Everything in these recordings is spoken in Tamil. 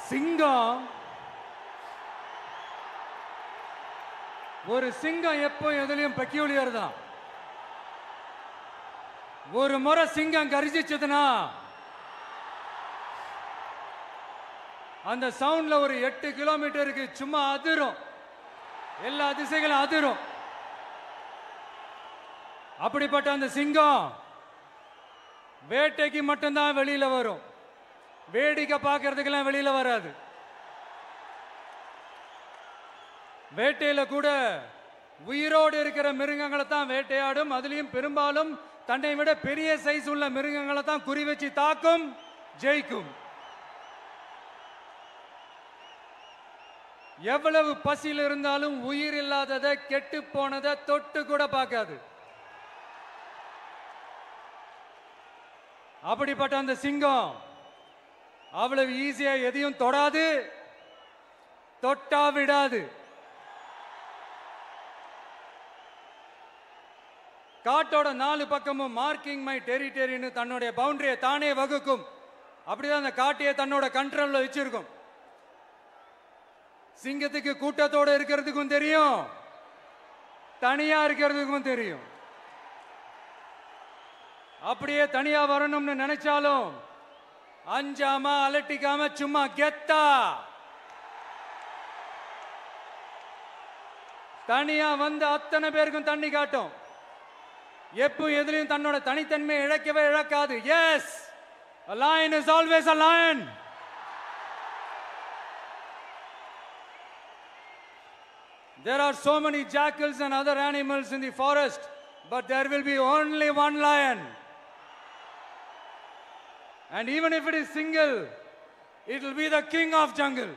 சிங்கம் ஒரு சிங்கம் எப்போ எதுலயும் பெக்யூலியர் தான். ஒரு முறை சிங்கம் கர்ஜிச்சதுன்னா அந்த சவுண்ட்ல ஒரு 8 கிலோமீட்டருக்கு சும்மா அதிரும், எல்லா திசைகளும் அதிரும். அப்படிப்பட்ட அந்த சிங்கம் வேட்டைக்கு மட்டும்தான் வெளியில வரும், வேடிக்கை பார்க்கறதுக்கெல்லாம் வெளியில வராது. வேட்டையில கூட உயிரோடு இருக்கிற மிருகங்களை தான் வேட்டையாடும். அதுலயும் பெரும்பாலும் தன்னை விட பெரிய சைஸ் உள்ள மிருகங்களை தான் குறி வச்சு தாக்கும், ஜெயிக்கும். எவ்வளவு பசியில் இருந்தாலும் உயிர் இல்லாததை, கெட்டு போனதை தொட்டு கூட பார்க்காது. அப்படிப்பட்ட அந்த சிங்கம் அவ்வளவு ஈஸியா எதையும் தொடாது, தொட்டா விடாது. காட்டோட 4 பக்கமும் மார்க்கிங் மை டெரிட்டரின்னு தன்னுடைய பவுண்டரியை தானே வகுக்கும். அப்படிதான் அந்த காட்டையே தன்னோட கண்ட்ரோல்ல வச்சிருக்கும். சிங்கத்துக்கு கூட்டத்தோட இருக்கிறதுக்கும் தெரியும், தனியா இருக்கிறதுக்கும் தெரியும். அப்படியே தனியா வரணும்னு நினைச்சாலும் அஞ்சாம அலட்டிக்காம சும்மா கெத்தா தனியா வந்து அத்தனை பேருக்கும் தண்ணி காட்டும். எப்போ எதிலையும் தன்னோட தனித்தன்மையை இழக்கவே இழக்காது. Yes, a lion is always a lion. There are so many jackals and other animals in the forest, but there will be only one lion. And even if it is single, it will be the king of jungle.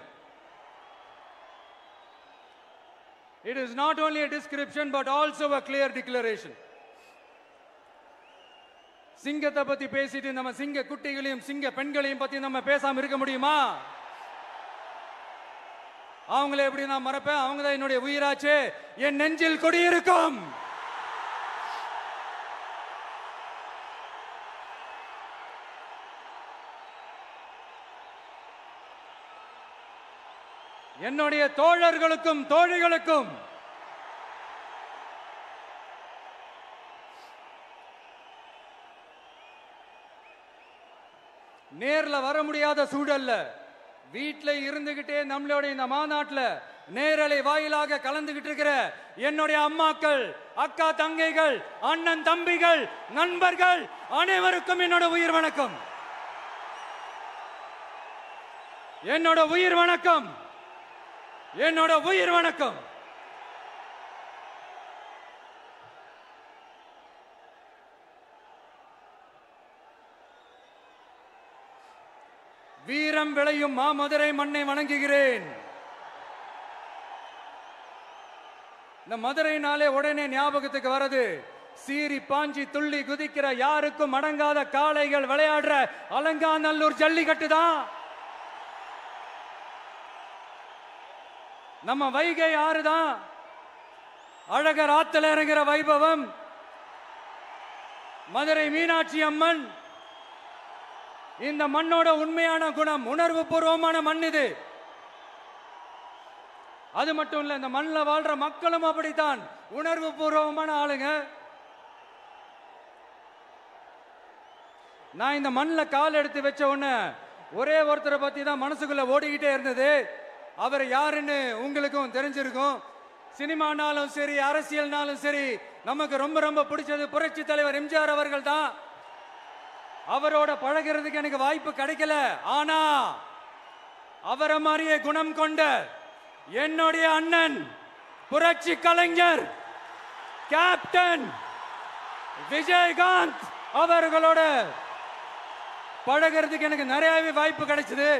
It is not only a description but also a clear declaration. சிங்கத்தை பத்தி பேசிட்டு நம்ம சிங்க குட்டிகளையும் சிங்க பெண்களையும் பத்தி நம்ம பேசாம இருக்க முடியுமா? அவங்கள எப்படி நான் மறப்பேன்? அவங்க தான் என்னுடைய உயிராச்சே, என் நெஞ்சில் குடியிருக்கும். என்னுடைய தோழர்களுக்கும் தோழிகளுக்கும் நேர்ல வர முடியாத சூழல்ல வீட்டில் இருந்துகிட்டே நம்மளோட இந்த மாநாட்டில் நேரலை வாயிலாக கலந்துகிட்டு இருக்கிற என்னுடைய அம்மாக்கள், அக்கா தங்கைகள், அண்ணன் தம்பிகள், நண்பர்கள் அனைவருக்கும் என்னோட உயிர் வணக்கம். என்னோட உயிர் வணக்கம், என்னோட உயிர் வணக்கம். வீரம் விளையும் மாமதுரை மண்ணை வணங்குகிறேன். இந்த மதுரைனாலே உடனே ஞாபகத்துக்கு வரது சீறி பாஞ்சி துள்ளி குதிக்கிற யாருக்கும் அடங்காத காளைகள் விளையாடுற அலங்காநல்லூர் ஜல்லிக்கட்டு தான். நம்ம வைகை ஆறுதான் அழகர் ஆத்துல இறங்குற வைபவம். மதுரை மீனாட்சி அம்மன் இந்த மண்ணோட உண்மையான குணம், உணர்வு பூர்வமான மண் இது. அது மட்டும் இல்ல, இந்த மண்ணில் வாழ்ற மக்களும் அப்படித்தான் உணர்வு பூர்வமான ஆளுங்க. நான் இந்த மண்ணில் கால் எடுத்து வச்ச உடனே ஒரே ஒருத்தரை பத்தி தான் மனசுக்குள்ள ஓடிக்கிட்டே இருந்தது. அவர் யாருன்னு உங்களுக்கும் தெரிஞ்சிருக்கும். சினிமானாலும் சரி, அரசியல்னாலும் சரி, நமக்கு ரொம்ப ரொம்ப பிடிச்சது புரட்சி தலைவர் எம்ஜிஆர் அவர்கள் தான். அவரோட பழகிறதுக்கு எனக்கு வாய்ப்பு கிடைக்கல. ஆனா அவரை மாதிரியே குணம் கொண்ட என்னுடைய அண்ணன் புரட்சி கலைஞர் கேப்டன் விஜயகாந்த் அவர்களோட பழகிறதுக்கு எனக்கு நிறையவே வாய்ப்பு கிடைச்சது.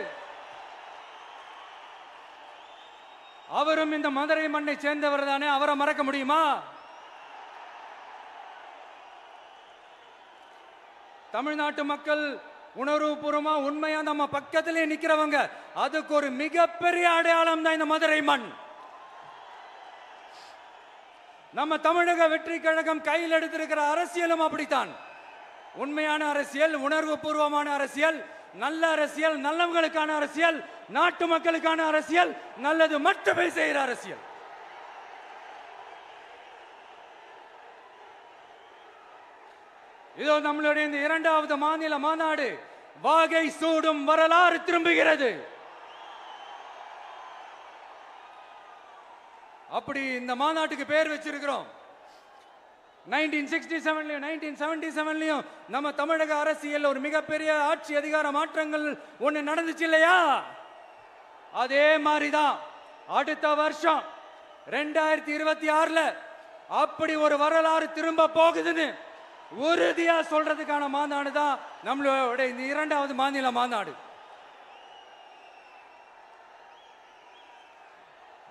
அவரும் இந்த மதுரை மண்ணை சேர்ந்தவர் தானே, அவரை மறக்க முடியுமா? தமிழ்நாட்டு மக்கள் உணர்வுபூர்வமா உண்மையா நம்ம பக்கத்திலே நிக்கிறவங்க, அதுக்கு ஒரு மிகப்பெரிய அடையாளம் தான் இந்த மதுரை மண். நம்ம தமிழக வெற்றி கழகம் கையில் எடுத்திருக்கிற அரசியலும் அப்படித்தான். உண்மையான அரசியல், உணர்வு பூர்வமான அரசியல், நல்ல அரசியல், நல்லவங்களுக்கான அரசியல், நாட்டு மக்களுக்கான அரசியல், நல்லது மட்டுமே செய்கிற அரசியல். இதோ நம்மளுடைய இந்த இரண்டாவது மாநில மாநாடு வாகை சூடும் வரலாறு திரும்புகிறது. அப்படி இந்த மாநாட்டுக்கு பேர் வச்சிருக்கிறோம். 1967லயும் 1977லயும் நம்ம தமிழக அரசியல் ஒரு மிகப்பெரிய ஆட்சி அதிகார மாற்றங்கள் ஒண்ணு நடந்துச்சு இல்லையா? அதே மாதிரிதான் அடுத்த வருஷம் 2026ல அப்படி ஒரு வரலாறு திரும்ப போகுதுன்னு உறுதியா சொல்றதுக்கான மாநாடு தான் நம்மளோட இந்த இரண்டாவது மாநில மாநாடு.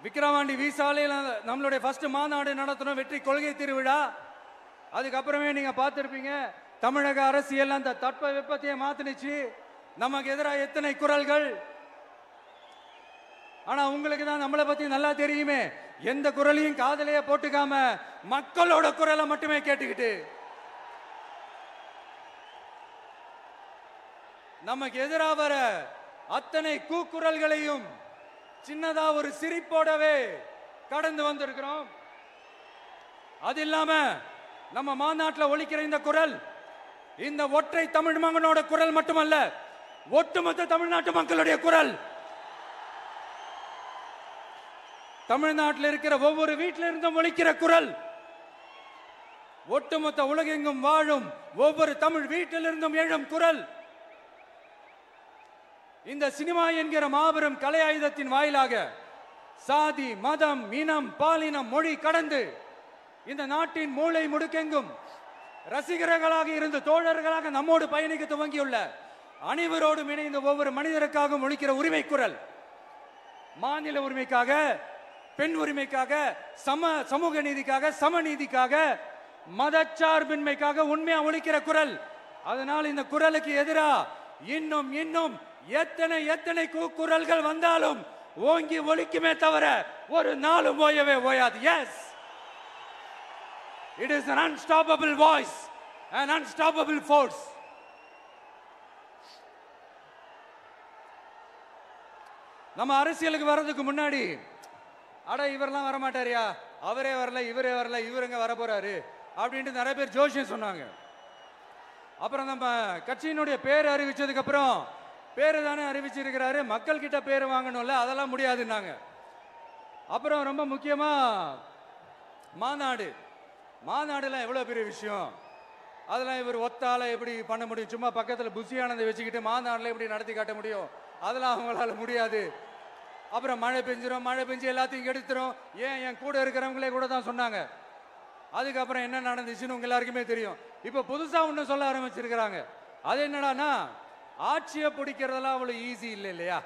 விக்கிரவாண்டி விசாலையில் நம்மளுடைய ஃபர்ஸ்ட் மாநாடு நடத்தணும், வெற்றி கொள்கை திருவிழா. அதுக்கப்புறமே நீங்க பார்த்திருப்பீங்க, தமிழக அரசியல் அந்த தட்ப வெப்பத்தையே மாத்தினுச்சு. நமக்கு எதிராக எத்தனை குரல்கள். ஆனா உங்களுக்கு தான் நம்மளை பத்தி நல்லா தெரியுமே, எந்த குரலையும் காதலையே போட்டுக்காம மக்களோட குரலை மட்டுமே கேட்டுக்கிட்டு நமக்கு எதிராக வர அத்தனை கூக்குரல்களையும் சின்னதா ஒரு சிரிப்போடவே கடந்து வந்திருக்கிறோம். அது இல்லாம நம்ம மாநாட்டில் ஒலிக்கிற இந்த குரல் இந்த ஒற்றை தமிழ் மகனோட குரல் மட்டுமல்ல, ஒட்டுமொத்த தமிழ்நாட்டு மக்களுடைய குரல். தமிழ்நாட்டில் இருக்கிற ஒவ்வொரு வீட்டில இருந்தும் ஒலிக்கிற குரல், ஒட்டுமொத்த உலகெங்கும் வாழும் ஒவ்வொரு தமிழ் வீட்டிலிருந்தும் எழும் குரல். இந்த சினிமா என்கிற மாபெரும் கலை ஆயுதத்தின் வாயிலாக சாதி, மதம், இனம், பாலினம், மொழி கடந்து இந்த நாட்டின் மூளை முடுக்கெங்கும் ரசிகர்களாக இருந்து தோழர்களாக நம்மோடு பயணிக்க துவங்கியுள்ள அனைவரோடும் இணைந்த ஒவ்வொரு மனிதருக்காகவும் ஒலிக்கிற உரிமை குரல். மாநில உரிமைக்காக, பெண் உரிமைக்காக, சமூக நீதிக்காக, சமநீதிக்காக, மதச்சார்பின்மைக்காக உண்மையா ஒலிக்கிற குரல். அதனால் இந்த குரலுக்கு எதிராக இன்னும் இன்னும் எத்தனை எத்தனை குரல்கள் வந்தாலும் ஓங்கி ஒலிக்குமே தவிர ஒரு நாளும் ஓயவே ஓயாது. Yes, it is an unstoppable voice, an unstoppable force. நம்ம அரசியலுக்கு வர்றதுக்கு முன்னாடி அட இவரெல்லாம் வர மாட்டாரியா, அவரே வரல, இவரே வரல, இவருங்க வர போறாரு அப்படின்ட்டு நிறைய பேர் ஜோசியம் சொன்னாங்க. அப்புறம் நம்ம கட்சியினுடைய பேர் அறிவிச்சதுக்கு அப்புறம் பேரு தானே அறிவிச்சிருக்கிறாரு, மக்கள் கிட்ட பேர் வாங்கணும்ல, அதெல்லாம் முடியாதுன்னாங்க. அப்புறம் ரொம்ப முக்கியமா மாநாடுலாம் எவ்வளவு பெரிய விஷயம், அதெல்லாம் இவர் ஒத்தால எப்படி பண்ண முடியும், சும்மா பக்கத்தில் புஷியானதை வச்சுக்கிட்டு மாநாடுல எப்படி நடத்தி காட்ட முடியும், அதெல்லாம் அவங்களால முடியாது. அப்புறம் மழை பெஞ்சு எல்லாத்தையும் எடுத்துரும். ஏன் என் கூட இருக்கிறவங்களே கூட தான் சொன்னாங்க. அதுக்கப்புறம் என்ன நடந்துச்சுன்னு உங்க எல்லாருக்குமே தெரியும். இப்ப புதுசா ஒண்ணு சொல்ல ஆரம்பிச்சிருக்கிறாங்க. அது என்னடானா, ஆட்சியை பிடிக்கிறதெல்லாம் அவ்வளவு ஈஸி இல்லை இல்லையா.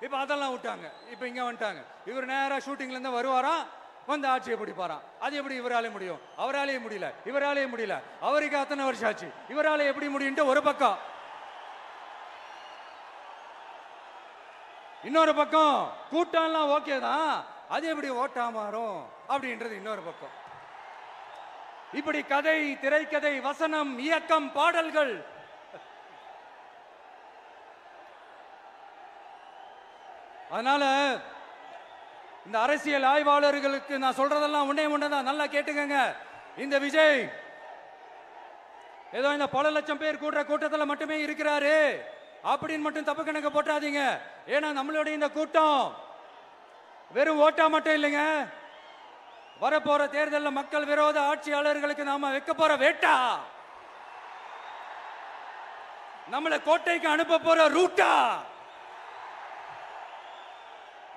இப்ப அதெல்லாம் விட்டாங்க, இப்ப இங்க வந்துட்டாங்க. இவர் நேரா ஷூட்டிங்ல இருந்து வருவாராம், வந்து ஆட்சியை பிடிப்பாராம். அது எப்படி இவராலே முடியும், அவராலேயே முடியல, இவராலேயே முடியல, அவருக்கு அத்தனை வருஷம் ஆச்சு, இவராலே எப்படி முடியும் ஒரு பக்கம். இன்னொரு பக்கம் கூட்டம்லாம் ஓகே தான், அது எப்படி ஓட்டா மாறும் அப்படின்றது இன்னொரு பக்கம். இப்படி கதை, திரைக்கதை, வசனம், இயக்கம், பாடல்கள், அதனால இந்த அரசியல் ஆய்வாளர்களுக்கு நான் சொல்றதெல்லாம் ஒன்னேதான், நல்லா கேட்டுக்கங்க. இந்த விஜய் ஏதோ இந்த பல லட்சம் பேர் கூடுற கூட்டத்தில் மட்டுமே இருக்கிறாரு அப்படின்னு மட்டும் தப்பு கணக்கு போட்டாதீங்க. ஏன்னா நம்மளுடைய இந்த கூட்டம் வெறும் ஓட்டா மட்டும் இல்லைங்க, வரப்போற தேர்தலில் மக்கள் விரோத ஆட்சியாளர்களுக்கு நாம வைக்க போற வேட்டா, நம்மளை கோட்டைக்கு அனுப்ப போற ரூட்டா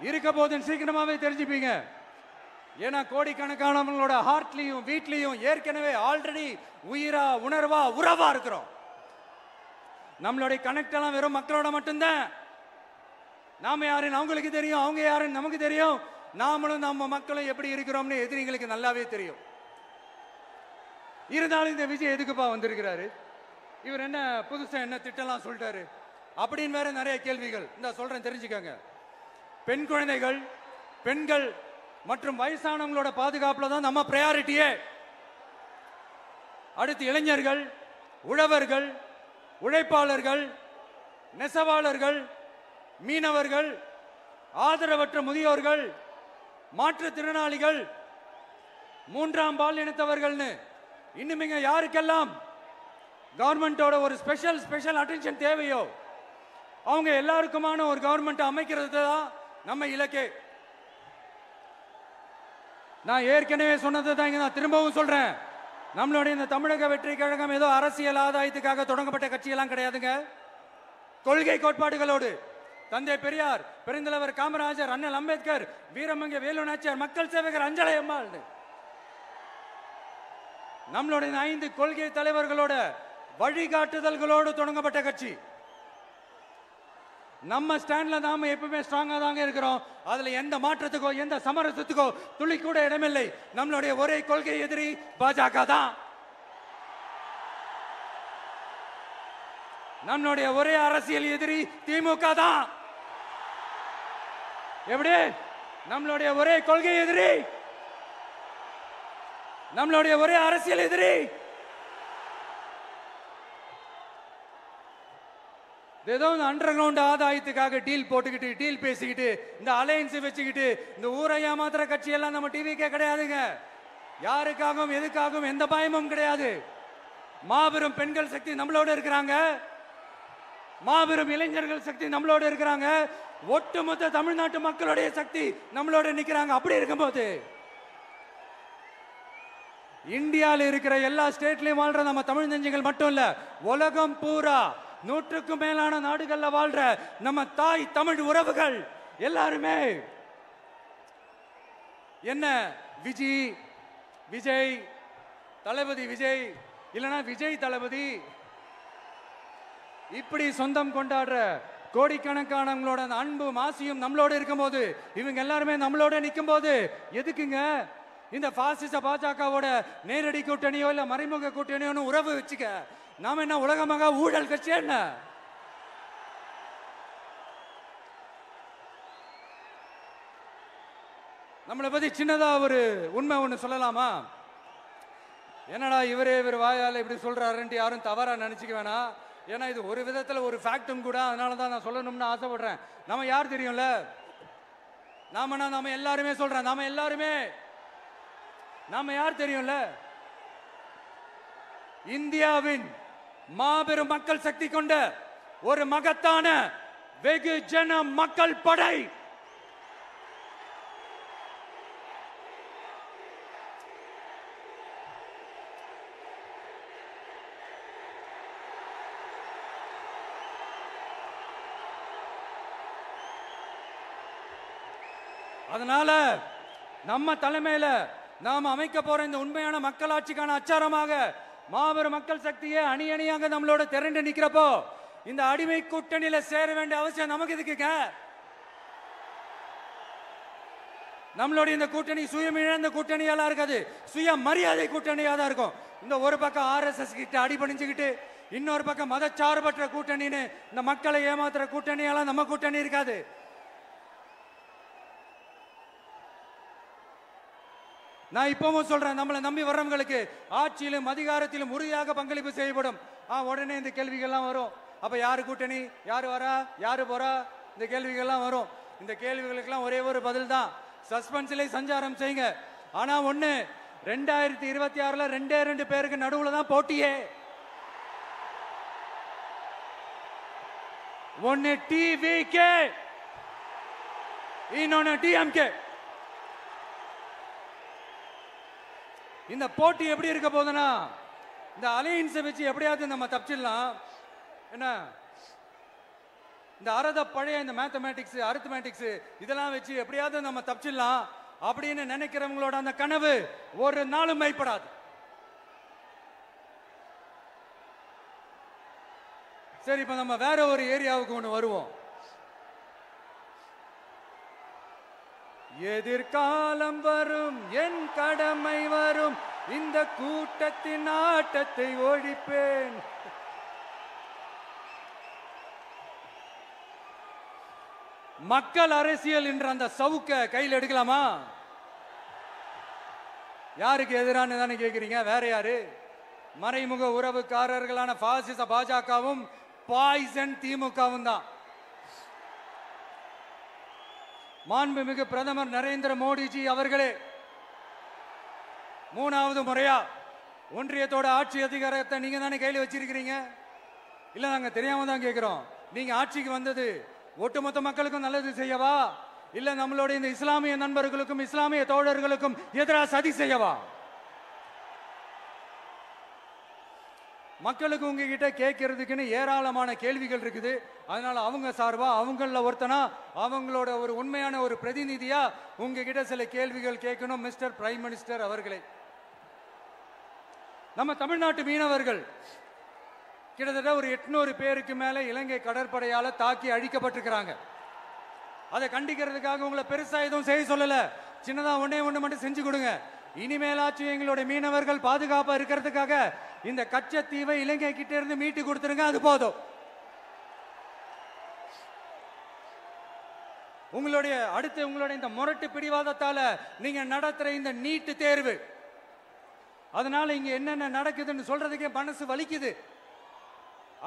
இருக்க போதுன்னு சீக்கிரமாவே தெரிஞ்சுப்பீங்க. ஏன்னா கோடிக்கணக்கானவங்களோட ஹார்ட்லயும் வீட்லயும் ஏற்கனவே ஆல்ரெடி உயிரா, உணர்வா, உறவா இருக்கிறோம். நம்மளுடைய கனெக்ட் எல்லாம் வெறும் மக்களோட மட்டும்தான். நாம யாருன்னு அவங்களுக்கு தெரியும், அவங்க யாருன்னு நமக்கு தெரியும். நாமளும் நம்ம மக்களும் எப்படி இருக்கிறோம்னு எதிரிங்களுக்கு நல்லாவே தெரியும். இருந்தாலும் இந்த விஜய் எதுக்குப்பா வந்திருக்கிறாரு, இவர் என்ன புதுசா என்ன திட்டம்லாம் சொல்லிட்டாரு அப்படின்னு வேற நிறைய கேள்விகள். இந்த சொல்றேன் தெரிஞ்சுக்கங்க. பெண் குழந்தைகள், பெண்கள் மற்றும் வயசானவங்களோட பாதுகாப்புல தான் நம்ம பிரையாரிட்டியே. அடுத்து இளைஞர்கள், உழவர்கள், உழைப்பாளர்கள், நெசவாளர்கள், மீனவர்கள், ஆதரவற்ற முதியோர்கள், மாற்றுத்திறனாளிகள், மூன்றாம் பால் இனத்தவர்கள்னு இன்னும் இங்க யாருக்கெல்லாம் கவர்மெண்டோட ஒரு ஸ்பெஷல் அட்டென்ஷன் தேவையோ அவங்க எல்லாருக்குமான ஒரு கவர்மெண்ட் அமைக்கிறது தான் நம்ம இலக்கே. நான் ஏற்கனவே சொன்னது தான் நான் திரும்பவும் சொல்றேன். நம்மளுடைய இந்த தமிழக வெற்றி கழகம் ஏதோ அரசியல் ஆதாயத்துக்காக தொடங்கப்பட்ட கட்சியெல்லாம் கிடையாதுங்க. கொள்கை கோட்பாடுகளோடு தந்தை பெரியார், பெருந்தலைவர் காமராஜர், அண்ணல் அம்பேத்கர், வீரமங்க வேலு நாச்சியார், மக்கள் சேவகர் அஞ்சலை அம்மாள், நம்மளுடைய 5 கொள்கை தலைவர்களோட வழிகாட்டுதல்களோடு தொடங்கப்பட்ட கட்சி. நம்ம ஸ்டாண்ட்ல நாம எப்பவுமே ஸ்ட்ராங்கா தாங்க இருக்கிறோம். அதுல எந்த மாற்றத்துக்கோ எந்த சமரசத்துக்கோ துளி கூட இடமில்லை. நம்மளுடைய ஒரே கொள்கை எதிரி பாஜக தான். நம்மளுடைய ஒரே அரசியல் எதிரி திமுக தான். எப்படி? நம்மளுடைய ஒரே கொள்கை எதிரி, நம்மளுடைய ஒரே அரசியல் எதிரி ஏதோ அண்டர் கிரவுண்ட் ஆதாயத்துக்காக டீல் போட்டுக்கிட்டு டீல் பேசிக்கிட்டு இந்த அலையன்ஸ் வச்சுக்கிட்டு இந்த ஊரை ஏமாத்துற கட்சி எல்லாம் நம்ம டிவிக்கே கிடையாதுங்க. யாருக்காகவும் எதுக்காகவும் எந்த பயமும் கிடையாது. மாபெரும் பெண்கள் சக்தி நம்மளோட இருக்கிறாங்க, மாபெரும் இளைஞர்கள் சக்தி நம்மளோட இருக்கிறாங்க, ஒட்டுமொத்த தமிழ்நாட்டு மக்களுடைய சக்தி நம்மளோட நிக்கிறாங்க. அப்படி இருக்கும்போது இந்தியாவில் இருக்கிற எல்லா ஸ்டேட்லயும் வாழ்ற நம்ம தமிழ் நெஞ்சங்கள் மட்டும் இல்ல, உலகம் பூரா 100க்கும் மேலான நாடுகள்ல வாழ்ற நம்ம தாய் தமிழ் உறவுகள் எல்லாருமே என்ன விஜய் தளபதி விஜய் இல்லனா விஜய் தளபதி இப்படி சொந்தம் கொண்டாடுற கோடிக்கணக்கானவங்களோட அன்பு மாசியும் நம்மளோட இருக்கும்போது, இவங்க எல்லாருமே நம்மளோட நிற்கும் போது எதுக்குங்க இந்த பாசிச பாஜகவோட நேரடி கூட்டணியோ இல்ல மறைமுக கூட்டணியோ உறவு வச்சுக்க? நாம என்ன உலகமாக ஊழல் கட்சி? என்ன நம்மளை பத்தி சின்னதா ஒரு உண்மை ஒண்ணு சொல்லலாமா? என்னடா இவர் வாயால இப்படி சொல்றாருன்ட்டு யாரும் தவறா நினைச்சுக்க வேணாம். ஏன்னா இது ஒரு விதத்துல ஒரு ஃபேக்டும் கூட. அதனாலதான் நான் சொல்லணும்னு ஆசைப்படுறேன். நம்ம யார் தெரியும்ல? நாம எல்லாருமே சொல்றேன். நாம யார் தெரியும்ல? இந்தியாவின் மாபெரும் மக்கள் சக்தி கொண்ட ஒரு மகத்தான வெகுஜன மக்கள் படை. அதனால நம்ம தலைமையில நாம் அமைக்க போற இந்த உண்மையான மக்களாட்சிக்கான அச்சாரமாக மாபெரும் மக்கள் சக்தியை அணி அணியாக நம்மளோட திரண்டு நிக்கிறப்போ இந்த அடிமை கூட்டணியில சேர வேண்டிய அவசியம் நமக்கு எதுக்குங்க? நம்மளுடைய இந்த கூட்டணி சுயமிழந்த கூட்டணியெல்லாம் இருக்காது, சுய மரியாதை கூட்டணியா தான் இருக்கும். இந்த ஒரு பக்கம் RSS கிட்ட அடிபணிஞ்சுக்கிட்டு, இன்னொரு பக்கம் மதச்சார்பற்ற கூட்டணின்னு இந்த மக்களை ஏமாத்துற கூட்டணியெல்லாம் நம்ம கூட்டணி இருக்காது. நான் இப்பவும் சொல்றேன், நம்மளை நம்பி வர்றவங்களுக்கு ஆட்சியிலும் அதிகாரத்திலும் உறுதியாக பங்களிப்பு செய்யப்படும். உடனே இந்த கேள்விகள்லாம் வரும். அப்ப யாரு கூட்டணி, யாரு வரா, யாரு போறா, இந்த கேள்விகள்லாம் வரும். இந்த கேள்விகளுக்கெல்லாம் ஒரே ஒரு பதில் தான், சஸ்பென்ஸ்ல சஞ்சாரம் செய்யுங்க. ஆனா ஒண்ணு, 2026ல 2 பேருக்கு நடுவுல தான் போட்டியே. ஒன்னு TVK, இன்னொன்னு DMK. இந்த போட்டி எப்படி இருக்க போதுன்னா, இந்த அலையன்ஸை வச்சு எப்படியாவது நம்ம தப்பிச்சிடலாம். என்ன இந்த பழைய இந்த மேத்தமேட்டிக்ஸ், அரித்மேட்டிக்ஸ் இதெல்லாம் வச்சு எப்படியாவது நம்ம தப்பிச்சிடலாம் அப்படின்னு நினைக்கிறவங்களோட அந்த கனவு ஒரு நாளும் மைப்படாது. சரி, இப்ப நம்ம வேற ஒரு ஏரியாவுக்கு ஒண்ணு வருவோம். எதிர்காலம் வரும், என் கடமை வரும், இந்த கூட்டத்தின் ஆட்டத்தை ஒழிப்பேன். மக்கள் அரசியல் என்ற அந்த சவுக்க கையில் எடுக்கலாமா? யாருக்கு எதிரான தானே கேட்கிறீங்க? வேற யாரு? மறைமுக உறவுக்காரர்களான பாசிச பாஜகவும் பாய்சன் திமுகவும் தான். மாண்புமிகு பிரதமர் நரேந்திர மோடிஜி அவர்களே, 3வது முறையா ஒன்றியத்தோட ஆட்சி அதிகாரத்தை நீங்க தானே கையில் வச்சிருக்கிறீங்க. இல்ல நாங்க தெரியாம தான் கேட்கிறோம். நீங்க ஆட்சிக்கு வந்தது ஒட்டுமொத்த மக்களுக்கும் நல்லது செய்யவா, இல்ல நம்மளுடைய இந்த இஸ்லாமிய நண்பர்களுக்கும் இஸ்லாமிய தோழர்களுக்கும் எதிராக சதி செய்யவா? மக்களுக்கு உங்ககிட்ட கேட்கறதுக்குன்னு ஏராளமான கேள்விகள் இருக்குது. அதனால அவங்க சார்பா அவங்கள ஒருத்தனா அவங்களோட ஒரு உண்மையான ஒரு பிரதிநிதியா உங்ககிட்ட சில கேள்விகள் கேட்கணும். மிஸ்டர் பிரைம் மினிஸ்டர் அவர்களே, நம்ம தமிழ்நாட்டு மீனவர்கள் கிட்டத்தட்ட ஒரு 800 பேருக்கு மேல இலங்கை கடற்படையால தாக்கி அழிக்கப்பட்டிருக்கிறாங்க. அதை கண்டிக்கிறதுக்காக உங்களை பெருசா எதுவும் செய்ய சொல்லல, சின்னதா ஒண்ணு மட்டும் செஞ்சு கொடுங்க. இனிமேலாச்சும் எங்களுடைய மீனவர்கள் பாதுகாப்பா இருக்கிறதுக்காக இந்த கச்சத்தீவை இலங்கை கிட்ட இருந்து மீட்டு கொடுத்துருங்க, அது போதும். உங்களுடைய இந்த முரட்டு பிடிவாதத்தால நீங்க நடத்துற இந்த நீட்டு தேர்வு, அதனால இங்க என்னென்ன நடக்குதுன்னு சொல்றதுக்கே மனசு வலிக்குது.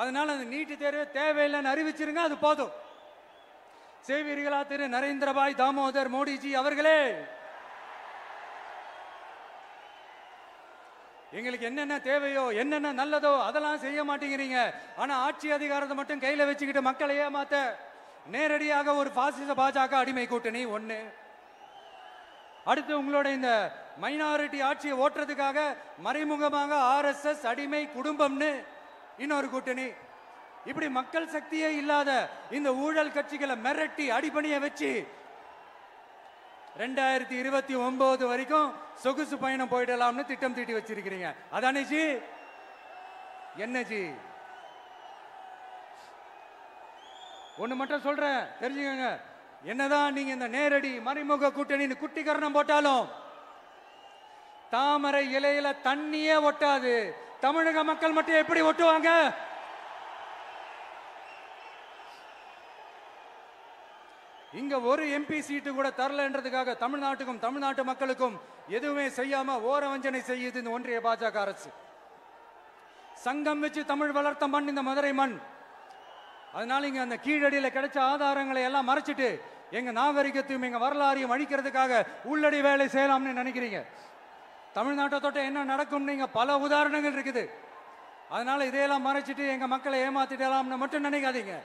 அதனால அந்த நீட்டு தேர்வு தேவையில்லைன்னு அறிவிச்சிருங்க, அது போதும். செய்வீர்களா திரு நரேந்திரபாய் தாமோதர் மோடிஜி அவர்களே? எங்களுக்கு என்னென்ன தேவையோ என்னென்ன நல்லதோ அதெல்லாம் செய்ய மாட்டேங்கிறீங்க. ஆனா ஆட்சி அதிகாரத்தை மட்டும் கையில வச்சுக்கிட்டு மக்களை ஏமாத்த நேரடியாக ஒரு பாசிச பாஜக அடிமை கூட்டணி ஒண்ணு. அடுத்து உங்களோட இந்த மைனாரிட்டி ஆட்சியை ஓட்டுறதுக்காக மறைமுகமாக RSS அடிமை குடும்பம்னு இன்னொரு கூட்டணி. இப்படி மக்கள் சக்தியே இல்லாத இந்த ஊழல் கட்சிகளை மிரட்டி அடிபணிய வச்சு 2029 வரைக்கும் சொகுசு பயணம் போயிடலாம்னு திட்டம் தீட்டி வச்சிருக்கிறீங்க. அதானே ஜி? என்ன ஜி? ஒண்ணு மட்டும் சொல்றேன், தெரிஞ்சுக்கங்க. என்னதான் நீங்க இந்த நேரடி மறைமுக கூட்டணி குட்டிகரணம் போட்டாலும் தாமரை இலையில தண்ணியே ஒட்டாது. தமிழக மக்கள் மட்டும் எப்படி ஒட்டுவாங்க? இங்க ஒரு MP சீட்டு கூட தரலன்றதுக்காக தமிழ்நாட்டுக்கும் தமிழ்நாட்டு மக்களுக்கும் எதுவுமே செய்யாம ஓரவஞ்சனை செய்யுது இந்த ஒன்றிய பாஜக அரசு. சங்கம் வச்சு தமிழ் வளர்த்த மண் இந்த மதுரை மண். அதனால இங்க அந்த கீழடியில கிடைச்ச ஆதாரங்களை எல்லாம் மறைச்சிட்டு எங்க நாகரிகத்தையும் எங்க வரலாறையும் அழிக்கிறதுக்காக உள்ளடி வேலை செய்யலாம்னு நினைக்கிறீங்க. தமிழ்நாட்டை தொட்ட என்ன நடக்கும் நீங்க பல உதாரணங்கள் இருக்குது. அதனால இதையெல்லாம் மறைச்சிட்டு எங்க மக்களை ஏமாத்திடலாம்னு மட்டும் நினைக்காதீங்க.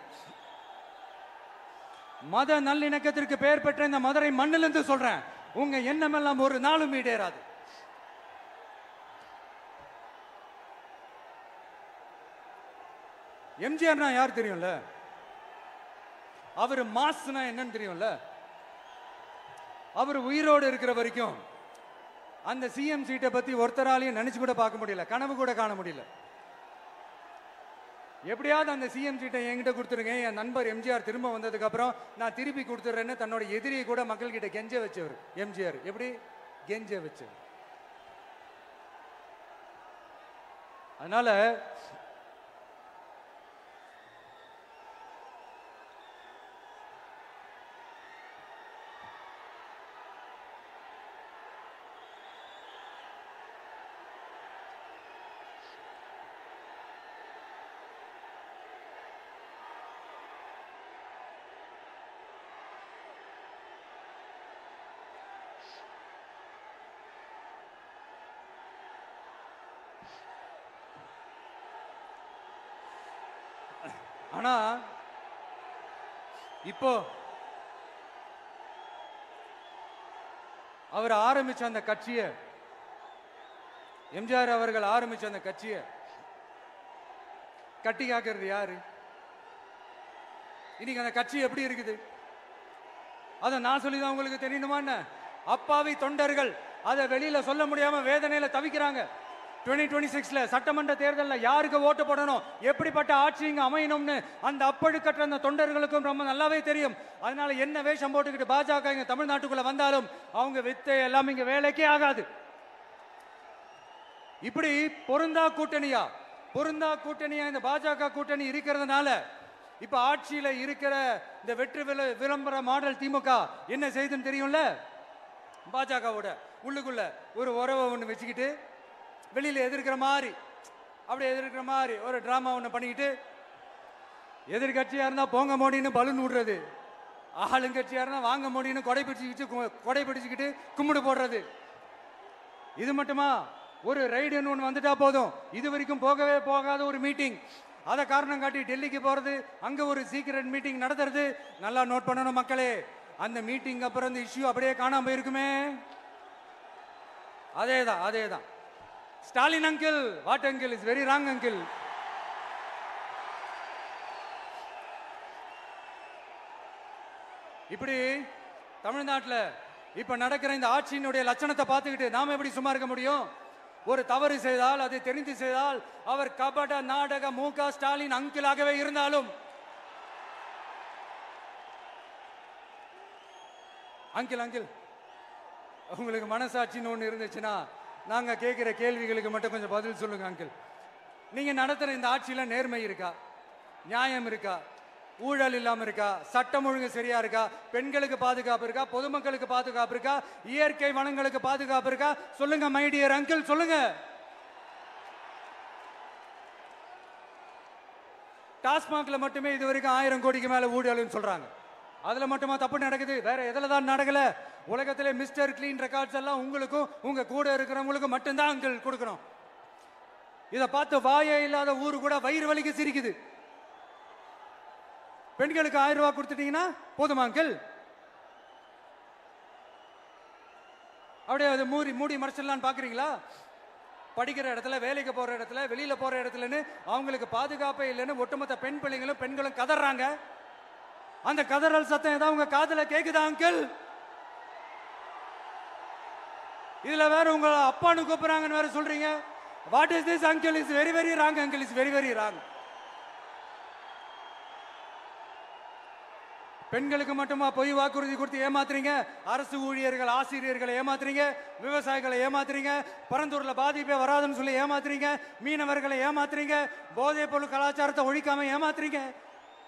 மத நல்லிணக்கத்திற்கு பெயர் பெற்ற இந்த மதுரை மண்ணிலிருந்து சொல்றேன், உங்க எண்ணம் எல்லாம் ஒரு நாளும் ஈடேறாது. எம்ஜிஆர்னா யார் தெரியும்ல? அவர் மாஸ்னா என்னன்னு தெரியும்ல? அவர் உயிரோடு இருக்கிற வரைக்கும் அந்த CM சீட்டை பத்தி ஒருத்தராலையும் நினைச்சு கூட பார்க்க முடியல, கனவு கூட காண முடியல. எப்படியாவது அந்த CM சீட்டை என்கிட்ட கொடுத்துருங்க, என் நண்பர் எம்ஜிஆர் திரும்ப வந்ததுக்கு அப்புறம் நான் திருப்பி கொடுத்துறேன்னு தன்னோட எதிரியை கூட மக்கள் கிட்ட கெஞ்ச வச்சவர் எம்ஜிஆர். எப்படி கெஞ்ச வச்சவர்? அதனால ஆனா இப்போ அவர் ஆரம்பிச்ச அந்த கட்சியை, எம்ஜிஆர் அவர்கள் ஆரம்பிச்ச அந்த கட்சியை கட்டி காக்கிறது யாரு? இன்னைக்கு அந்த கட்சி எப்படி இருக்குது? அதை நான் சொல்லிதான் உங்களுக்கு தெரியணுமா என்ன? அப்பாவி தொண்டர்கள் அதை வெளியில சொல்ல முடியாம வேதனையில தவிக்கிறாங்க. 2026 சட்டமன்ற தேர்தலில் யாருக்கு ஓட்டு போடணும், எப்படிப்பட்ட ஆட்சி இங்க அமையணும்னு அந்த அப்பழுக்கற்ற அந்த தொண்டர்களுக்கும் ரொம்ப நல்லாவே தெரியும். அதனால என்ன வேஷம் போட்டுக்கிட்டு பாஜக இங்க தமிழ்நாட்டுக்குள்ள வந்தாலும் அவங்க வித்தை எல்லாம் இங்க வேலைக்கே ஆகாது. இப்படி பொருந்தா கூட்டணியா இந்த பாஜக கூட்டணி இருக்கிறதுனால இப்ப ஆட்சியில இருக்கிற இந்த வெற்றி விளம்பர மாடல் திமுக என்ன செய்யுதுன்னு தெரியும்ல? பாஜகவோட உள்ளுக்குள்ள ஒரு உறவை ஒண்ணு வச்சுக்கிட்டு வெளியில எதிர்க்கிற மாதிரி ஒரு டிராமா ஒண்ணு பண்ணிக்கிட்டு எதிர்கட்சியா இருந்தா போங்க மோடின்னு பலூன் விடுறது, ஆளுங்கட்சியா இருந்தா வாங்க முடியும்னு கொடை பிடிச்சுக்கிட்டு கும்பிடு போடுறது. இது மட்டுமா? ஒரு ரைடுன்னு ஒன்று வந்துட்டா போதும், இது வரைக்கும் போகவே போகாத ஒரு மீட்டிங், அதை காரணம் காட்டி டெல்லிக்கு போறது, அங்க ஒரு சீக்கிரட் மீட்டிங் நடத்துறது. நல்லா நோட் பண்ணணும் மக்களே, அந்த மீட்டிங் அப்புறம் இந்த இஷ்யூ அப்படியே காணாம போயிருக்குமே. அதேதான் Stalin uncle, what uncle is very wrong uncle. இப்படி தமிழ்நாட்டில் இப்ப நடக்கிற இந்த ஆட்சியினுடைய லட்சணத்தை பார்த்துக்கிட்டு நாம எப்படி சும்மா இருக்க முடியும்? ஒரு தவறு செய்தால், அதை தெரிந்து செய்தால், அவர் கபட நாடக மு.க. ஸ்டாலின் அங்கிளாகவே இருந்தாலும், அங்கிள் உங்களுக்கு மனசாட்சின்னு ஒன்று இருந்துச்சுன்னா நாங்க கேட்கிற கேள்விகளுக்கு மட்டும் கொஞ்சம் பதில் சொல்லுங்க அங்கிள். நீங்க நடத்துற இந்த ஆட்சியில நேர்மை இருக்கா? நியாயம் இருக்கா? ஊழல் இல்லாம இருக்கா? சட்டம் ஒழுங்கு சரியா இருக்கா? பெண்களுக்கு பாதுகாப்பு இருக்கா? பொதுமக்களுக்கு பாதுகாப்பு இருக்கா? இயற்கை வளங்களுக்கு பாதுகாப்பு இருக்கா? சொல்லுங்க மை டியர் அங்கிள், சொல்லுங்க. டாஸ்மாக்ல மட்டுமே இது வரைக்கும் 1000 கோடிக்கு மேல ஊழல்னு சொல்றாங்க. அதுல மட்டுமா தப்பு நடக்குது? வேற எதுல தான் நடக்கல? உலகத்திலே மிஸ்டர் கிளீன் ரெக்கார்ட்ஸ் எல்லாம் உங்களுக்கும் உங்க கூட இருக்கிறவங்களுக்கும் மட்டும்தான் அங்கிள் கொடுக்கணும். இதை பார்த்து வாயே இல்லாத ஊரு கூட வயிறு வலிக்கு சிரிக்குது. பெண்களுக்கு 1000 ரூபாய் கொடுத்துட்டீங்கன்னா போதுமா அங்கிள்? அப்படியே அதை மூடி மறைச்சிடலான்னு பாக்குறீங்களா? படிக்கிற இடத்துல, வேலைக்கு போற இடத்துல, வெளியில போற இடத்துலன்னு அவங்களுக்கு பாதுகாப்பே இல்லைன்னு ஒட்டுமொத்த பெண்களும் கதறாங்க. அந்த கதறல் சத்தம் ஏதாவது உங்க காதுல கேக்குதா அங்கிள்? இதுல வேற உங்க அப்பான்னு கூப்பிடுறாங்கன்னு வேற சொல்றீங்க. What is this uncle? Is very very wrong uncle, is very very wrong. பெண்களுக்கு மட்டுமா பொய் வாக்குறுதி கொடுத்து ஏமாத்துறீங்க? அரசு ஊழியர்கள், ஆசிரியர்களை ஏமாத்துறீங்க, விவசாயிகளை ஏமாத்துறீங்க, பரந்தூர்ல பாதிப்பே வராதுன்னு சொல்லி ஏமாத்துறீங்க, மீனவர்களை ஏமாத்துறீங்க, போதைப் பொருள் கலாச்சாரத்தை ஒழிக்காம ஏமாத்துறீங்க.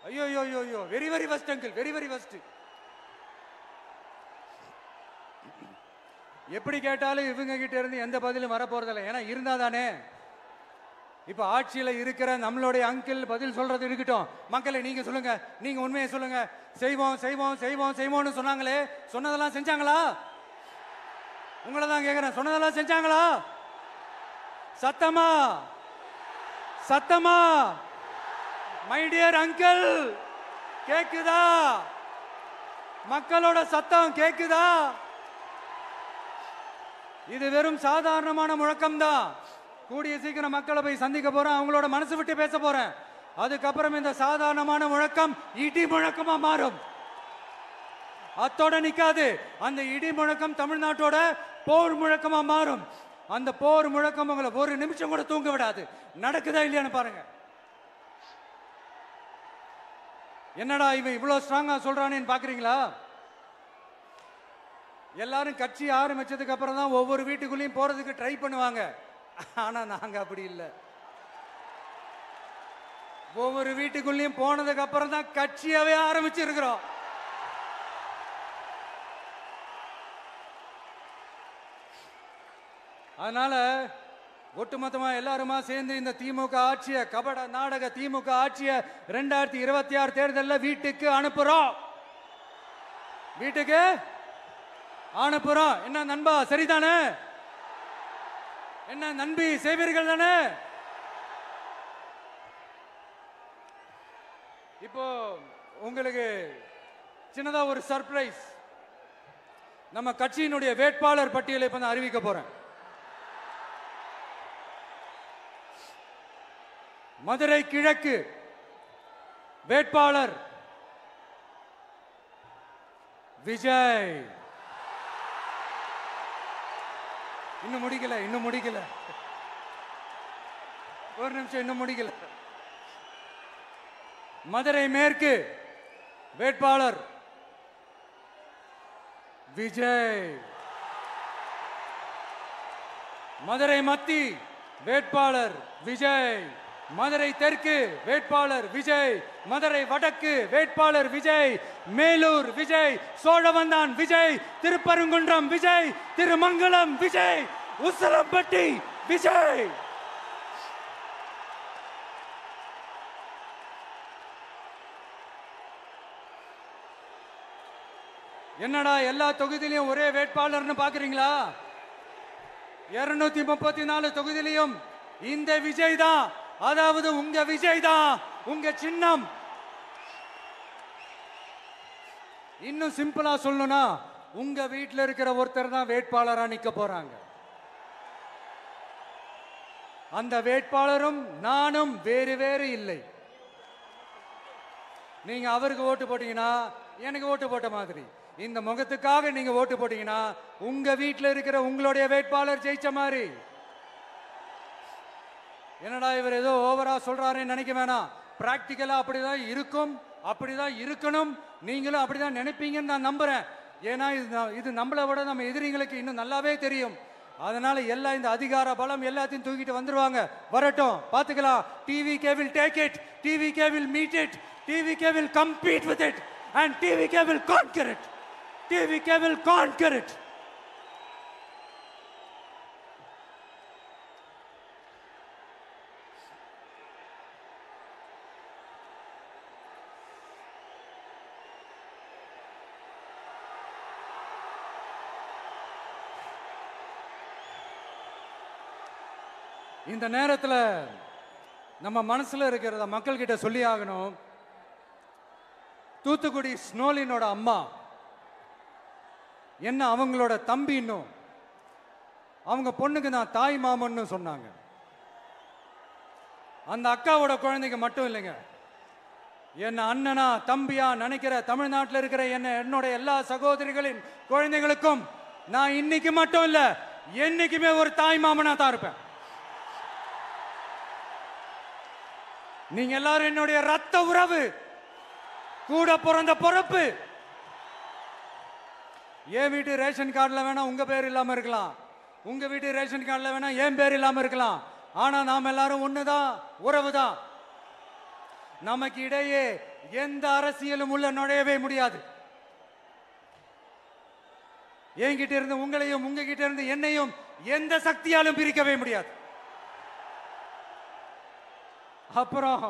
ஐயோ ஐயோ ஐயோ, very very வஸ்ட் uncle, very very வஸ்ட். எப்படி கேட்டாலும் இவங்க கிட்ட இருந்து எந்த பதிலும் வரப்போறதில்லை. ஏன்னா இருந்தா தானே. இப்ப ஆட்சியில இருக்கிற நம்மளுடைய அங்கிள் பதில் சொல்றது இருக்கட்டும். மக்களை நீங்க சொல்லுங்க, நீங்க உண்மையை சொல்லுங்க. செய்வோம் செய்வோம் செய்வோம் செய்வோம்னு சொன்னாங்களே, சொன்னதெல்லாம் செஞ்சாங்களா? உங்களை தான் கேக்குறேன், சொன்னதெல்லாம் செஞ்சாங்களா? சத்தமா சத்தமா மை டியர் அங்கிள், கேக்குதா? மக்களோட சத்தம் கேக்குதா? இது வெறும் சாதாரணமான முழக்கம் தான். கூடிய சீக்கிரம் மக்களை போய் சந்திக்க போறேன், அவங்களோட மனசு விட்டு பேச போறேன். அதுக்கப்புறம் இந்த சாதாரணமான முழக்கம் இடி முழக்கமா மாறும். அத்தோட நிக்காது. அந்த இடி முழக்கம் தமிழ்நாட்டோட போர் முழக்கமா மாறும். அந்த போர் முழக்கம் உங்களை ஒரு நிமிஷம் கூட தூங்க விடாது. நடக்குதா இல்லையான்னு பாருங்க. என்னடா இவன் இவ்வளவு ஸ்ட்ராங்கா சொல்றானேன்னு பாக்குறீங்களா? எல்லாரும் கட்சி ஆரம்பிச்சதுக்கு அப்புறம் தான் ஒவ்வொரு வீட்டுக்குள்ளேயும் போறதுக்கு ட்ரை பண்ணுவாங்க. ஆனா நாங்க அப்படி இல்லை. ஒவ்வொரு வீட்டுக்குள்ளேயும் போனதுக்கு அப்புறம் தான் கட்சியாவே ஆரம்பிச்சிருக்கிறோம். அதனால ஒட்டுமொத்தமா எல்லாருமா சேர்ந்து இந்த திமுக ஆட்சிய, கபட நாடக திமுக ஆட்சிய 2026 தேர்தலில் வீட்டுக்கு அனுப்புறோம். வீட்டுக்கு அனுப்புறோம். என்ன நண்பா, சரிதானே? என்ன நண்பி, செய்வீர்கள் தானே? இப்போ உங்களுக்கு சின்னதா ஒரு சர்ப்ரைஸ். நம்ம கட்சியினுடைய வேட்பாளர் பட்டியலை இப்ப நான் அறிவிக்க போறேன். மதுரை கிழக்கு வேட்பாளர் விஜய். இன்னும் முடிக்கல. ஒரு நிமிஷம், இன்னும் முடிக்கல. மதுரை மேற்கு வேட்பாளர் விஜய். மதுரை மத்தி வேட்பாளர் விஜய். மதுரை தெற்கு வேட்பாளர் விஜய். மதுரை வடக்கு வேட்பாளர் விஜய். மேலூர் விஜய். சோழவந்தான் விஜய். திருப்பரங்குன்றம் விஜய். திருமங்கலம் விஜய். உசலம்பட்டி விஜய். என்னடா எல்லா தொகுதியிலையும் ஒரே வேட்பாளர்னு பாக்குறீங்களா? 234 தொகுதியிலையும் இந்த விஜய் தான், அதாவது உங்க விஜய் தான் உங்க சின்னம். இன்னும் சிம்பிளா சொல்லணும்னா உங்க வீட்டில் இருக்கிற ஒருத்தர் தான் வேட்பாளரா நிக்க போறாங்க. அந்த வேட்பாளரும் நானும் வேறு வேறு இல்லை. நீங்க அவருக்கு ஓட்டு போட்டீங்கன்னா எனக்கு ஓட்டு போட்ட மாதிரி, இந்த முகத்துக்காக நீங்க ஓட்டு போட்டீங்கன்னா உங்க வீட்டில் இருக்கிற உங்களுடைய வேட்பாளர் ஜெயிச்ச மாதிரி. என்னடா இவர் ஏதோ ஓவரா சொல்றாருன்னு நினைக்க வேணாம். பிராக்டிக்கலா அப்படிதான் இருக்கும், அப்படிதான் இருக்கணும். நீங்களும் அப்படிதான் நினைப்பீங்கன்னு நான் நம்புறேன். ஏன்னா இது நம்மளை விட நம்ம எதிரிங்களுக்கு இன்னும் நல்லாவே தெரியும். அதனால எல்லாம் இந்த அதிகார பலம் எல்லாத்தையும் தூக்கிட்டு வந்துருவாங்க. வரட்டும், பாத்துக்கலாம். TVK will take it, TVK will meet it, TVK will compete with it and TVK will conquer it, TVK will conquer it. இந்த நேரத்தில் நம்ம மனசுல இருக்கிறத மக்கள் கிட்ட சொல்லி ஆகணும். தூத்துக்குடி ஸ்னோலினோட அம்மா என்ன அவங்களோட தம்பி, இன்னும் அவங்க பொண்ணுக்கு நான் தாய் மாமன்னு சொன்னாங்க. அந்த அக்காவோட குழந்தைங்க மட்டும் இல்லைங்க, என்ன அண்ணனா தம்பியா நினைக்கிற தமிழ்நாட்டில் இருக்கிற என்னோட எல்லா சகோதரிகளின் குழந்தைகளுக்கும் நான் இன்னைக்கு மட்டும் இல்ல, என்னைக்குமே ஒரு தாய் மாமனா தான் இருப்பேன். நீங்க எல்லாரும் என்னுடைய ரத்த உறவு, கூட பிறந்த பொறுப்பு. என் வீட்டு ரேஷன் கார்டுல வேணா உங்க பேர் இல்லாம இருக்கலாம், உங்க வீட்டு ரேஷன் கார்டுல வேணா என் பேர் இல்லாம இருக்கலாம். ஆனா நாம் எல்லாரும் ஒண்ணுதான், உறவுதான். நமக்கு இடையே எந்த அரசியலும் உள்ள நுழையவே முடியாது. என்கிட்ட இருந்து உங்களையும் உங்ககிட்ட இருந்து என்னையும் எந்த சக்தியாலும் பிரிக்கவே முடியாது. அப்புறம்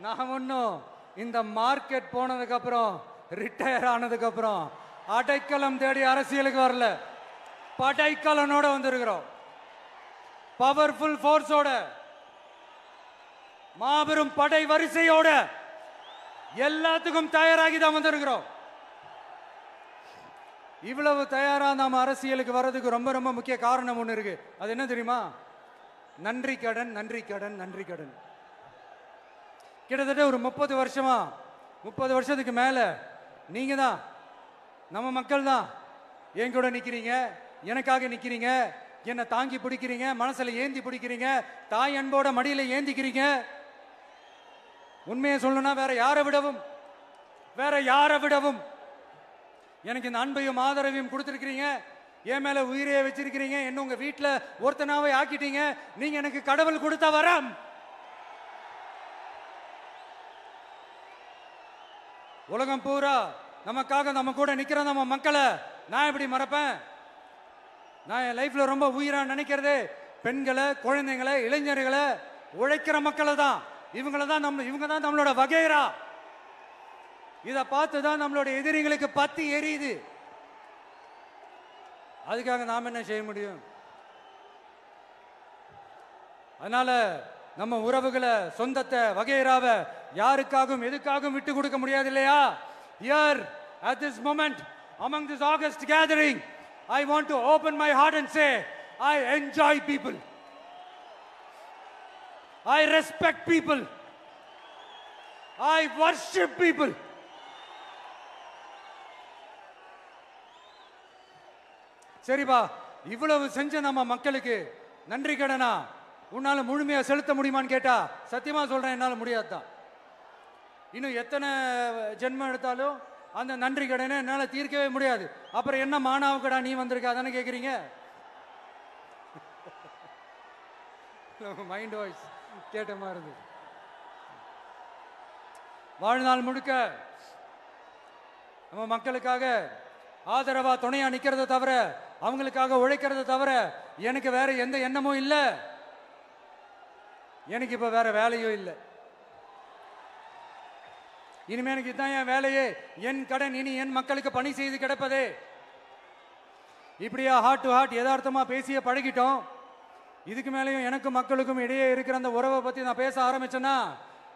நான் ஒன்னும் இந்த மார்க்கெட் போனதுக்கு அப்புறம், ரிட்டையர் ஆனதுக்கு அப்புறம் அடைக்கலம் தேடி அரசியலுக்கு வரல. படைக்கலனோட வந்திருக்கிறோம். பவர்ஃபுல் ஃபோர்ஸோட, மாபெரும் படை வரிசையோட, எல்லாத்துக்கும் தயாராகி தான் வந்திருக்கிறோம். இவ்வளவு தயாரா நாம அரசியலுக்கு வர்றதுக்கு ரொம்ப ரொம்ப முக்கிய காரணம் ஒண்ணு இருக்கு. அது என்ன தெரியுமா? நன்றி கடன், நன்றி கடன், நன்றி கடன். கிட்டத்தட்ட ஒரு 30 வருஷமா, 30 வருஷத்துக்கு மேல நீங்க தான், நம்ம மக்கள் தான் என் கூட நிக்கிறீங்க, எனக்காக நிக்கிறீங்க, என்னை தாங்கி பிடிக்கிறீங்க, மனசுல ஏந்தி பிடிக்கிறீங்க, தாய் அன்போட மடியில ஏந்திக்கிறீங்க. உண்மையை சொல்லணும்னா வேற யாரை விடவும் எனக்கு இந்த அன்பையும் ஆதரவையும் கொடுத்திருக்கிறீங்க. என் மேல உயிரையே வச்சிருக்கிறீங்க. என்ன உங்க வீட்டுல ஒருத்தனாவே ஆக்கிட்டீங்க. நீங்க எனக்கு கடவுள் கொடுத்த வரம். உலகம் பூரா நமக்காக நம்ம கூட நிக்கிற நம்ம மக்களை நான் எப்படி மறப்பேன்? நான் என் லைஃப்ல ரொம்ப உயிரா நினைக்கிறதே பெண்களை, குழந்தைங்களை, இளைஞர்களை, உழைக்கிற மக்களை தான். இவங்க தான் நம்மளோட வகைரா. இதை பார்த்து தான் நம்மளோட எதிரிகளுக்கு பத்தி எரியுது. அதுக்காக நாம் என்ன செய்ய முடியும்? அதனால நம்ம உறவுகளை, சொந்தத்தை, வகைராவை யாருக்காகவும் எதுக்காகவும் விட்டு கொடுக்க முடியாது இல்லையா? Here at this moment among this August gathering, I want to open my heart and say I enjoy people, I respect people, I worship people. சரிப்பா, இவ்வளவு செஞ்ச நம்ம மக்களுக்கு நன்றி கடனா உன்னால முழுமையா செலுத்த முடியுமான்னு கேட்டா சத்தியமா சொல்றேன், என்னால முடியாதுதான். இன்னும் எத்தனை ஜென்மம் எடுத்தாலும் அந்த நன்றி கடனை என்னால தீர்க்கவே முடியாது. அப்புறம் என்ன மானாவுக்கடா நீ வந்திருக்க அதானே கேக்குறீங்க? மைண்ட் வாய்ஸ் கேட்ட மாதிரி இருந்து. வாழ்நாள் முழுக்க நம்ம மக்களுக்காக ஆதரவா துணையா நிக்கிறத தவிர, அவங்களுக்காக உழைக்கிறத தவிர எனக்கு வேற எந்த எண்ணமும் இல்லை. எனக்கு இப்ப வேற வேலையும் இல்லை. இனிமே எனக்கு இதுதான் என் வேலையே, என் கடன் இனி என் மக்களுக்கு பணி செய்து கிடப்பதே. இப்படியா ஹார்ட் டு ஹார்ட் யதார்த்தமா பேசிய பழகிட்டோம். இதுக்கு மேலேயும் எனக்கும் மக்களுக்கும் இடையே இருக்கிற அந்த உறவை பத்தி நான் பேச ஆரம்பிச்சேன்னா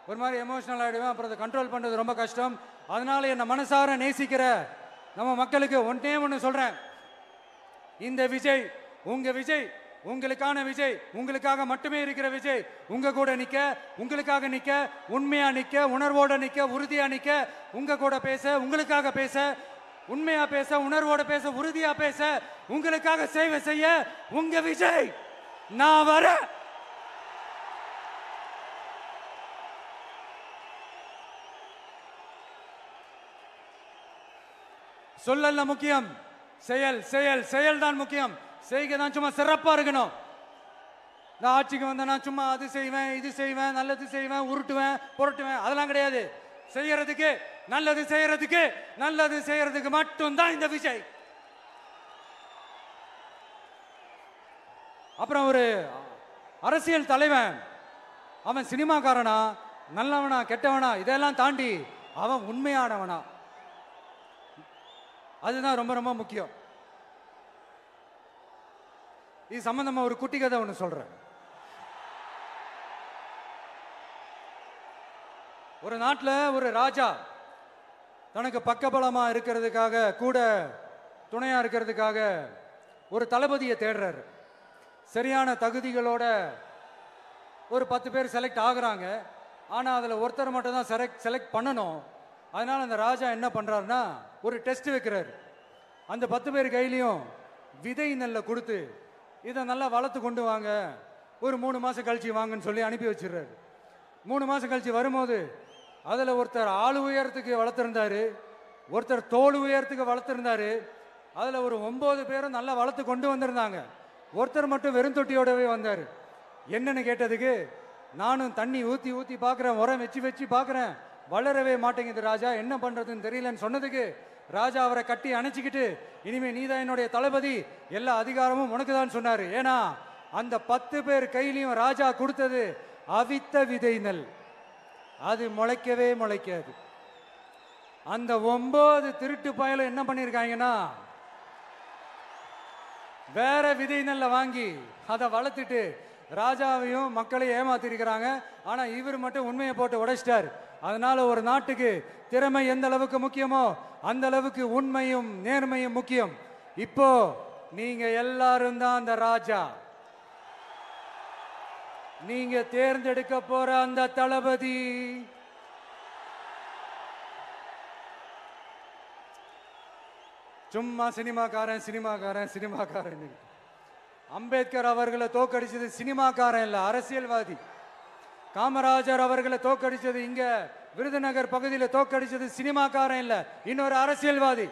ஒரு மாதிரி எமோஷனல் ஆகிடுவேன். அப்புறம் அதை கண்ட்ரோல் பண்றது ரொம்ப கஷ்டம். அதனால என்ன மனசார நேசிக்கிற நம்ம மக்களுக்கு ஒன்னே ஒன்று சொல்றேன். இந்த விஜய் உங்க விஜய், உங்களுக்கான விஜய், உங்களுக்காக மட்டுமே இருக்கிற விஜய். உங்க கூட நிக்க, உங்களுக்காக நிக்க, உண்மையா நிக்க, உணர்வோட நிக்க, உறுதியா நிக்க, உங்க கூட பேச, உங்களுக்காக பேச, உண்மையா பேச, உணர்வோட பேச, உறுதியா பேச, உங்களுக்காக சேவை செய்ய உங்க விஜய் நான் வர. சொல்லல முக்கியம், செயல் செயல் செயல் தான் முக்கியம். செய்கை தான் சும்மா சிறப்பா இருக்கணும். நான் ஆட்சிக்கு வந்தேன்னா சும்மா அது செய்வேன், இது செய்வேன், நல்லது செய்வேன், உருட்டுவேன், புரட்டுவேன், அதெல்லாம் கிடையாது. செய்யறதுக்கு, நல்லது செய்யறதுக்கு, நல்லது செய்யறதுக்கு மட்டும்தான் இந்த விஜய். அப்புறம் ஒரு அரசியல் தலைவன் அவன் சினிமாக்காரனா, நல்லவனா, கெட்டவனா, இதெல்லாம் தாண்டி அவன் உண்மையானவனா, அதுதான் ரொம்ப ரொம்ப முக்கியம். இது சம்பந்தமா ஒரு குட்டி கதை ஒன்று சொல்றேன். ஒரு நாட்டில் ஒரு ராஜா தனக்கு பக்கபலமா இருக்கிறதுக்காக, கூட துணையா இருக்கிறதுக்காக ஒரு தளபதியை தேடுறாரு. சரியான தகுதிகளோட ஒரு 10 பேர் செலக்ட் ஆகுறாங்க. ஆனால் அதில் ஒருத்தர் மட்டும் தான் செலக்ட் பண்ணணும். அதனால அந்த ராஜா என்ன பண்றாருன்னா ஒரு டெஸ்ட் வைக்கிறாரு. அந்த 10 பேர் கையிலையும் விதை நெல்லை கொடுத்து இதை நல்லா வளர்த்து கொண்டு வாங்க, ஒரு 3 மாசம் கழிச்சு வாங்கன்னு சொல்லி அனுப்பி வச்சிடுறாரு. 3 மாசம் கழிச்சு வரும்போது அதில் ஒருத்தர் ஆள் உயரத்துக்கு வளர்த்துருந்தாரு, ஒருத்தர் தோல் உயரத்துக்கு வளர்த்துருந்தாரு. அதில் ஒரு 9 பேரும் நல்லா வளர்த்து கொண்டு வந்திருந்தாங்க. ஒருத்தர் மட்டும் வெறும் தொட்டியோடவே வந்தார். என்னன்னு கேட்டதுக்கு, நானும் தண்ணி ஊற்றி ஊற்றி பார்க்குறேன், உரம் வச்சு வச்சு பார்க்குறேன், வளரவே மாட்டேங்குது ராஜா, என்ன பண்ணுறதுன்னு தெரியலன்னு சொன்னதுக்கு ராஜா அவரை கட்டி அணைச்சிக்கிட்டு, இனிமே நீதான் என்னுடைய தளபதி, எல்லா அதிகாரமும் உனக்கு தான் சொன்னார். ஏன்னா அந்த 10 பேர் கையிலையும் ராஜா கொடுத்தது அவித்த விதை நெல், அது முளைக்கவே முளைக்காது. அந்த 9 திருட்டு பயலும் என்ன பண்ணியிருக்காங்கன்னா வேற விதை நெல்லை வாங்கி அதை வளர்த்துட்டு ராஜாவையும் மக்களையும் ஏமாத்திருக்கிறாங்க. ஆனா இவர் மட்டும் உண்மையை போட்டு உடைச்சிட்டார். அதனால ஒரு நாட்டுக்கு திறமை எந்த அளவுக்கு முக்கியமோ அந்த அளவுக்கு உண்மையும் நேர்மையும் முக்கியம். இப்போ நீங்க எல்லாரும் தான் அந்த ராஜா. நீங்க தேர்ந்தெடுக்க போற அந்த தளபதி சும்மா சினிமாக்காரன் சினிமாக்காரன் சினிமாக்காரன். அம்பேத்கர் அவர்களை தோக்கடிச்சது சினிமாக்காரன் இல்ல, அரசியல்வாதி. காமராஜர் அவர்களை தோக்கடிச்சது, இங்க விருதுநகர் பகுதியில் தோக்கடிச்சது சினிமாக்காரன் இல்ல, இன்னொரு அரசியல்வாதி.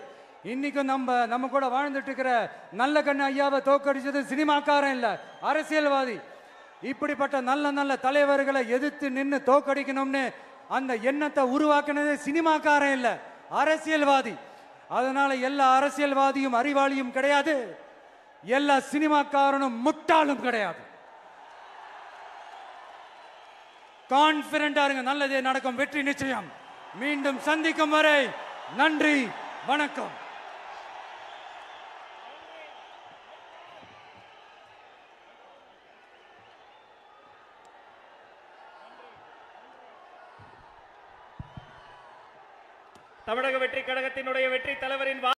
இன்னைக்கும் நம்ம கூட வாழ்ந்துட்டு இருக்கிற நல்ல கண்ணு ஐயாவை தோக்கடிச்சது சினிமாக்காரன் இல்ல, அரசியல்வாதி. இப்படிப்பட்ட நல்ல நல்ல தலைவர்களை எதிர்த்து நின்று தோக்கடிக்கணும்னு அந்த எண்ணத்தை உருவாக்குனது சினிமாக்காரன் இல்ல, அரசியல்வாதி. அதனால எல்லா அரசியல்வாதியும் அறிவாளியும் கிடையாது, எல்லா சினிமாக்காரனும் முட்டாளும் கிடையாது. கான்பிடண்டா இருங்க, நல்லதே நடக்கும், வெற்றி நிச்சயம். மீண்டும் சந்திக்கும் வரை நன்றி, வணக்கம். தமிழக வெற்றி கழகத்தினுடைய வெற்றி தலைவரின்